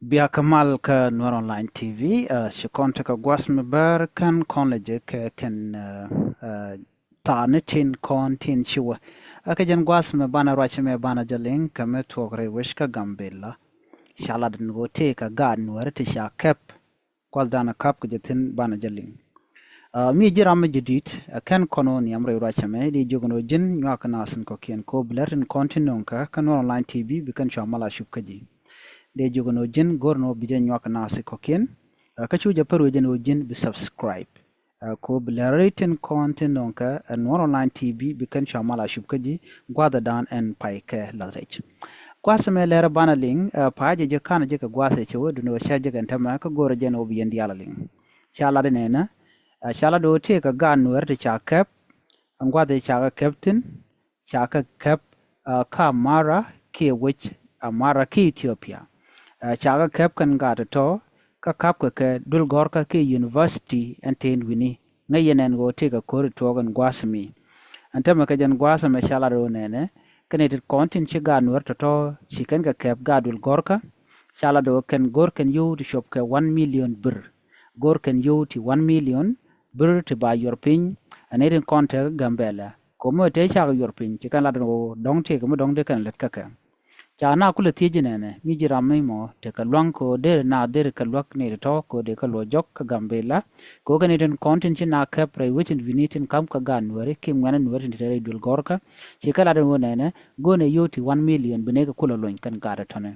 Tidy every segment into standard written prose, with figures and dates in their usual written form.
Bia Kamal ka Nuer Online TV, shikonta ka gwas me birr kan konleje ka kan taanitin kontin shiwa. Aka jan gwas me bana racha me bana jaling ka me tuokre wish ka gambela. Shala den go te ka gad Nuer te sha kep. Kwal dana kap ka jatin bana jaling. Mi jirama jadid kan kono ni amre racha me di jogono jin nywaka nasin ko kien ko blerin kontin nonka ka Nuer Online TV bikan shamala shupkaji. De jogono jin gorno bijen nywaka nasi kokin kachu japaru jen ujin bi subscribe ko blaratin content nonka Nuer Online TV bikan shamala shubkaji gwada dan en paike ladrech gwasa me lera bana ling paaje je kana je ka gwasa che wodu no shaje kan tama ka goro jen obi yen diala ling shala de nena shala do te ka gan Nuer te cha kep gwada cha ka captain cha ka kep ka mara ke which amara ki Ethiopia chaga kep kan gata to ka kap ka dul gor ka ke university enten wini ngayenen go te ka kor to gan gwasmi antama ka jan gwasma shala ro nene kanetit content che ga Nuer to chiken ka kep ga dul gor ka shala do kan gor kan yu to shop ka 1 million birr gor kan yu ti 1 million birr to buy your pin anetin content gambela ko mo te chaga your pin chikan la do dong te ko mo dong de kan let ka chana kula tiji nene mi jirami mo te ka luang ko der na der ka luak ne to ko de ka lo jok ka gambela ko ka ne ten content na ka pre which in vinitin kam ka gan wari kim ngana Nuer tin tere dul gorka chi kala de nene go ne yoti 1 million bene ka kula loin kan gara tone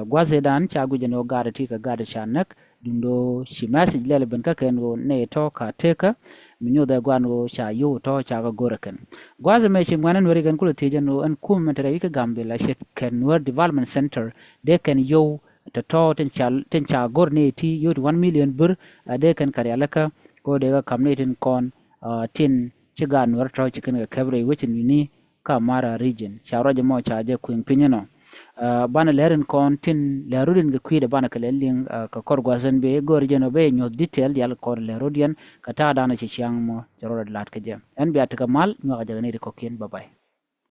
gwaze dan cha gu jeno gara ti ka gara chanak dundo shi message lele ben ka ken go ne to ka teka minyo da gwano cha yo to cha ga gorakan gwaze me shi ngwana Nuer gan kula tije no an kum mentere ka gambela shi ken Nuer development center de ken yo to ten cha gor ne ti yo 1 million birr de ken karyalaka ko de ga kamne tin kon tin ci ga Nuer to ci ken ga kabre wicin ni ka mara region cha roje mo cha je kuin pinyano bana lerin kon tin lerudin ga kwida bana kalelin ka kor gwazan be gor jeno be nyo detail yal kor lerudien ka ta dana ci chiang mo jarod lat ka je en bi ataka mal nyo ga jagane ko kien bye bye